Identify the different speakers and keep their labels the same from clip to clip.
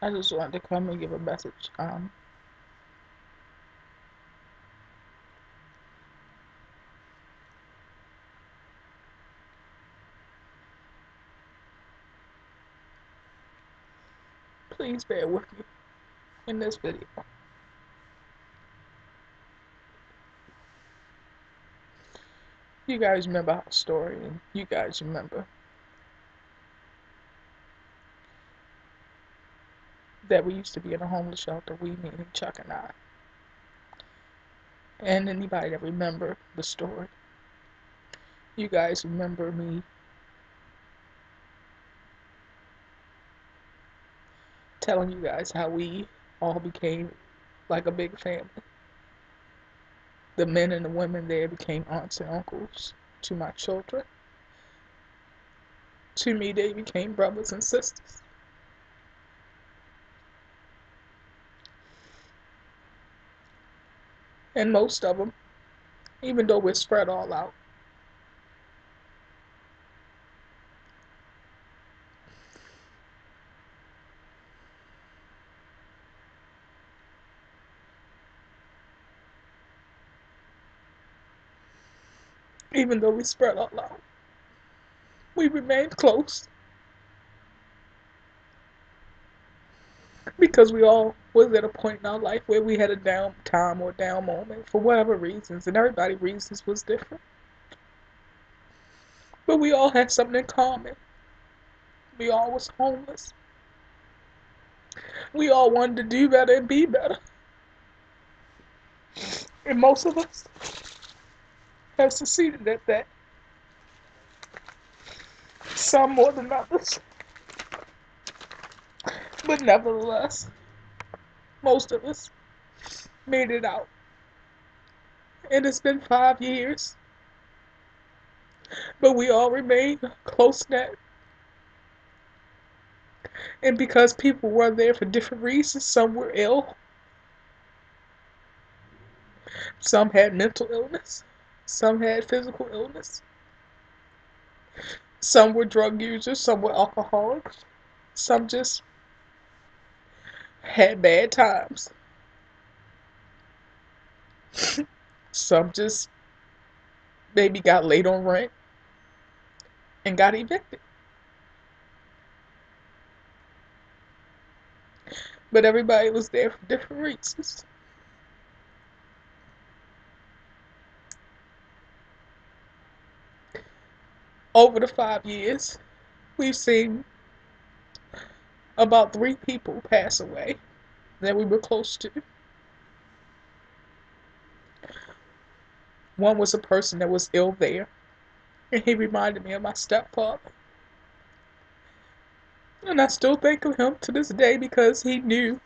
Speaker 1: I just wanted to come and give a message. Please bear with me in this video. You guys remember our story, and you guys remember that we used to be in a homeless shelter, we meaning Chuck and I. And anybody that remember the story, you guys remember me telling you guys how we all became like a big family. The men and the women there became aunts and uncles to my children. To me, they became brothers and sisters. And most of them, even though we're spread all out, even though we spread all out, we remained close because we all was at a point in our life where we had a down time or down moment for whatever reasons, and everybody's reasons was different. But we all had something in common. We all was homeless. We all wanted to do better and be better. And most of us have succeeded at that. Some more than others. But nevertheless, most of us made it out. And it's been 5 years. But we all remain close-knit. And because people were there for different reasons, some were ill. Some had mental illness. Some had physical illness. Some were drug users. Some were alcoholics. Some just had bad times. Some just maybe got late on rent and got evicted. But everybody was there for different reasons. Over the 5 years, we've seen about 3 people pass away that we were close to. One was a person that was ill there, and he reminded me of my stepfather. And I still think of him to this day because he knew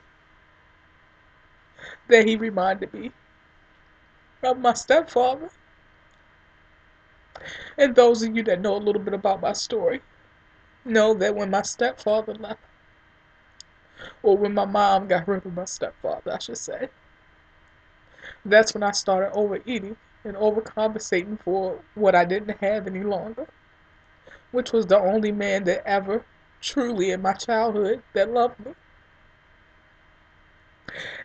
Speaker 1: that he reminded me of my stepfather. And those of you that know a little bit about my story know that when my stepfather left, or when my mom got rid of my stepfather, I should say, that's when I started overeating and overcompensating for what I didn't have any longer, which was the only man that ever truly in my childhood that loved me.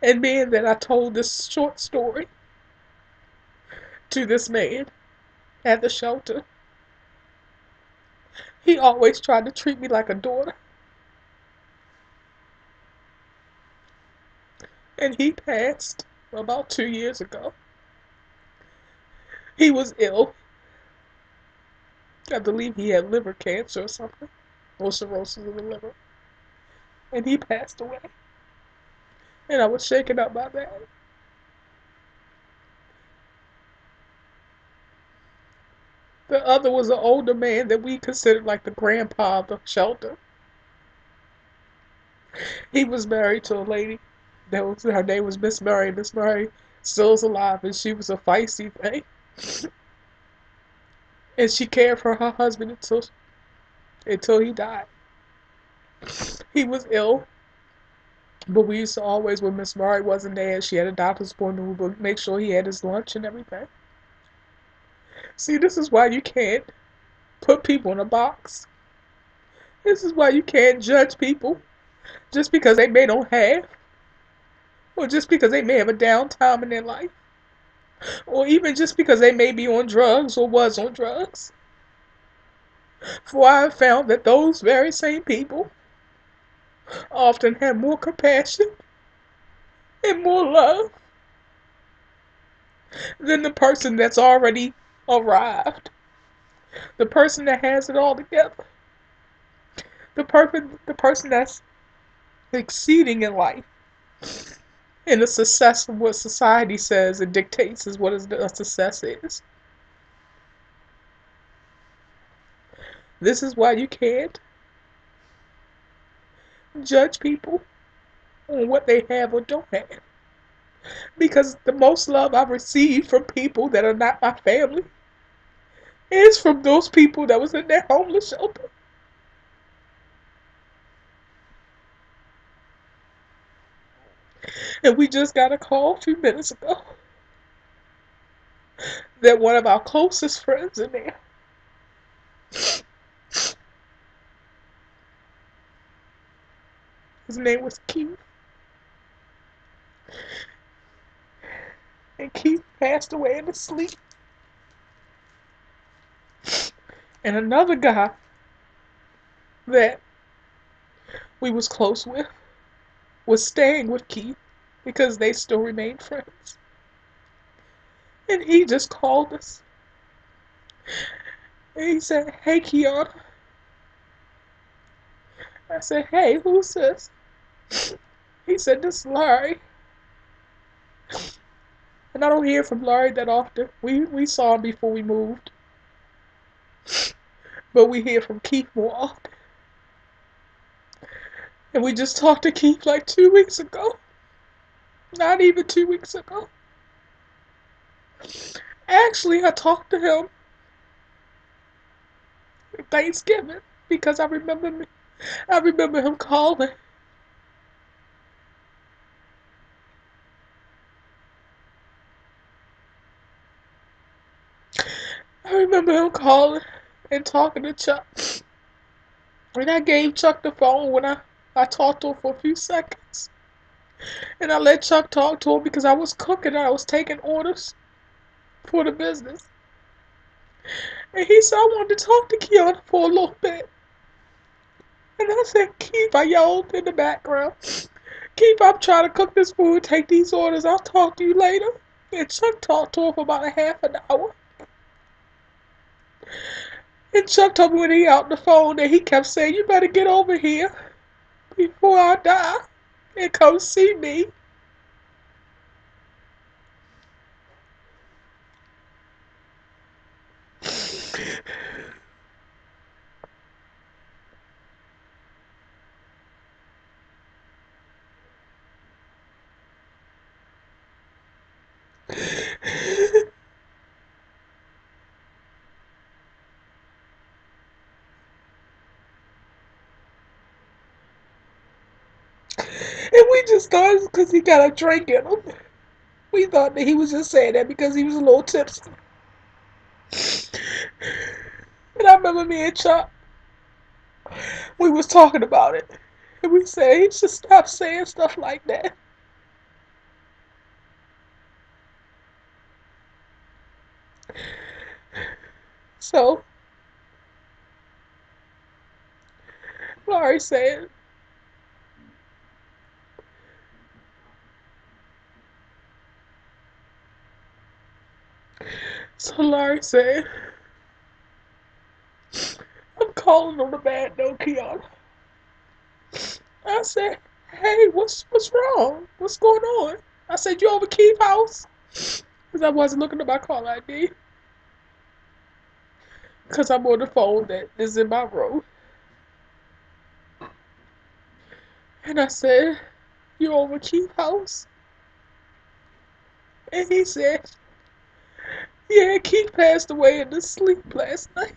Speaker 1: And being that I told this short story to this man at the shelter, he always tried to treat me like a daughter. And he passed about 2 years ago. He was ill. I believe he had liver cancer or something, or cirrhosis of the liver. And he passed away. And I was shaken up by that. The other was an older man that we considered like the grandpa of the shelter. He was married to a lady her name was Miss Murray. Miss Murray still is alive, and she was a feisty thing. And she cared for her husband until he died. He was ill, but we used to always, when Miss Murray wasn't there, she had a doctor's appointment, we would make sure he had his lunch and everything. See, this is why you can't put people in a box. This is why you can't judge people just because they may don't have, or just because they may have a downtime in their life, or even just because they may be on drugs or was on drugs. For I have found that those very same people often have more compassion and more love than the person that's already arrived, the person that has it all together, the person that's exceeding in life, and the success of what society says and dictates is what a success is. This is why you can't judge people on what they have or don't have. Because the most love I've received from people that are not my family is from those people that was in that homeless shelter. And we just got a call a few minutes ago that one of our closest friends in there, his name was Keith, and Keith passed away in his sleep. And another guy that we was close with was staying with Keith because they still remained friends. And he just called us. And he said, "Hey, Kianna." I said, "Hey, who's this?" He said, "This is Larry." And I don't hear from Larry that often. We saw him before we moved. But we hear from Keith more often. And we just talked to Keith like 2 weeks ago. Not even 2 weeks ago. Actually, I talked to him at Thanksgiving because I remember him calling. I remember him calling and talking to Chuck. And I gave Chuck the phone when I talked to him for a few seconds. And I let Chuck talk to him because I was cooking and I was taking orders for the business. And he said, "I wanted to talk to Kianna for a little bit." And I said, "Keith," I yelled in the background, "Keith, I'm trying to cook this food, take these orders. I'll talk to you later." And Chuck talked to him for about a half an hour. And Chuck told me when he out the phone that he kept saying, "You better get over here before I die and come see me." And we just thought because he got a drink in him. We thought that he was just saying that because he was a little tipsy. And I remember me and Chuck, we was talking about it. And we said he should stop saying stuff like that. So, Laurie said, "I'm calling on the bad note, Kianna." I said, "Hey, what's wrong? What's going on?" I said, "You over Keith's house?" Because I wasn't looking at my call ID. Because I'm on the phone that is in my room. And I said, "You over Keith's house?" And he said, "Yeah, Keith passed away in his sleep last night."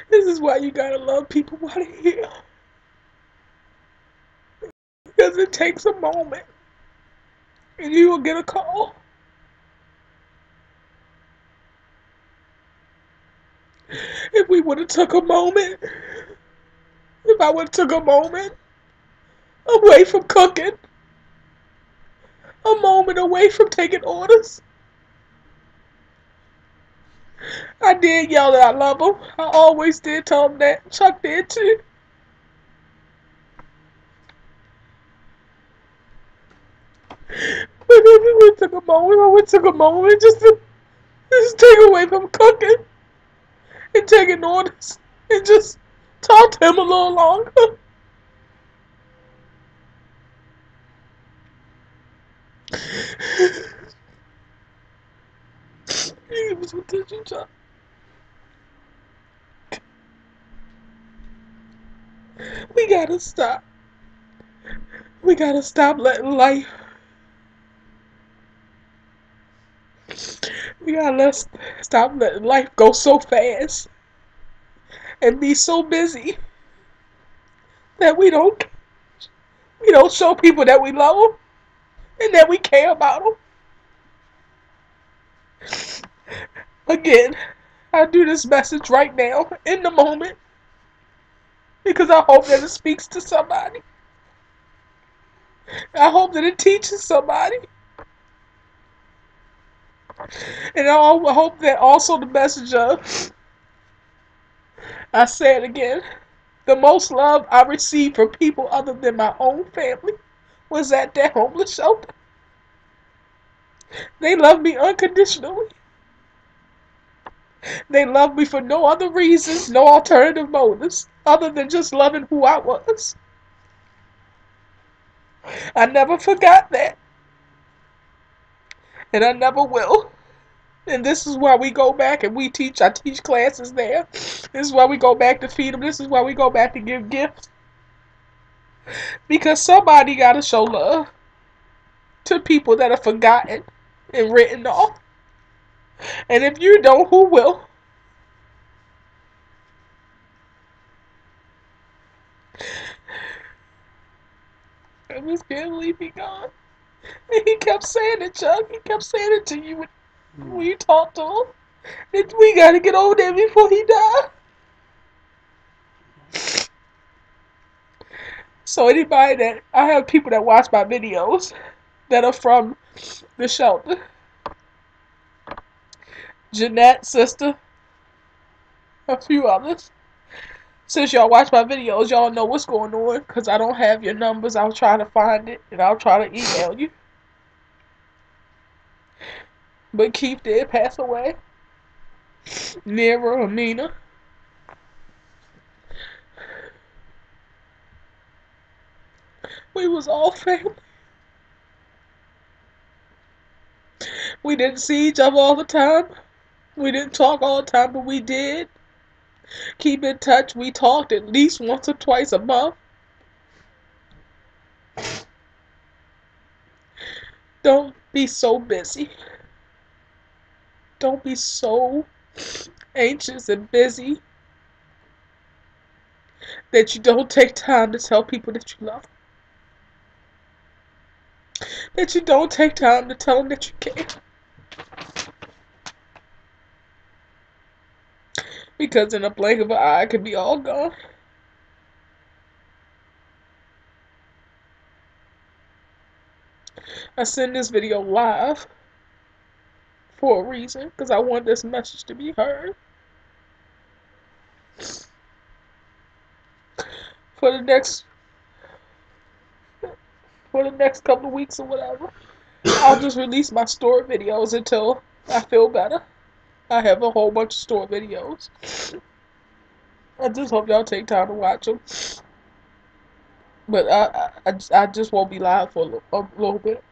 Speaker 1: This is why you gotta love people while they're here. Because it takes a moment and you will get a call. If we would have took a moment, if I would have took a moment away from cooking, a moment away from taking orders. I did yell that I love him. I always did tell him that. Chuck did too. But if we took a moment, I would took a moment just take away from cooking and taking orders and just talk to him a little longer. Give me some tissue, Chuck. We gotta stop. We gotta stop letting life. We gotta stop letting life go so fast and be so busy that we don't show people that we love them and that we care about them. Again, I do this message right now in the moment because I hope that it speaks to somebody. I hope that it teaches somebody. And I hope that also the message of, I say it again, the most love I received from people other than my own family was at that homeless shelter. They loved me unconditionally. They loved me for no other reasons, no alternative motives, other than just loving who I was. I never forgot that. And I never will. And this is why we go back and I teach classes there. This is why we go back to feed them. This is why we go back to give gifts. Because somebody got to show love to people that are forgotten and written off. And if you don't, who will? I just can't believe he gone. And he kept saying it, Chuck. He kept saying it to you when you talked to him. And we got to get over there before he died. So anybody that, I have people that watch my videos that are from the shelter. Jeanette's sister, a few others. Since y'all watch my videos, y'all know what's going on. Because I don't have your numbers. I'll try to find it. And I'll try to email you. But Keith did pass away. Nera, Amina. We was all family. We didn't see each other all the time. We didn't talk all the time, but we did keep in touch. We talked at least once or twice a month. Don't be so busy. Don't be so anxious and busy that you don't take time to tell people that you love them. That you don't take time to tell them that you care. Because in a blink of an eye, it could be all gone. I send this video live for a reason, because I want this message to be heard. For the next couple of weeks or whatever, I'll just release my story videos until I feel better. I have a whole bunch of story videos. I just hope y'all take time to watch them. But I just won't be live for a little bit.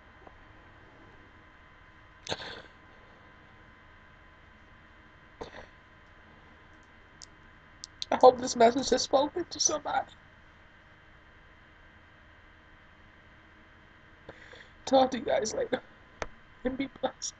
Speaker 1: I hope this message has spoken to somebody. Talk to you guys later. And be blessed.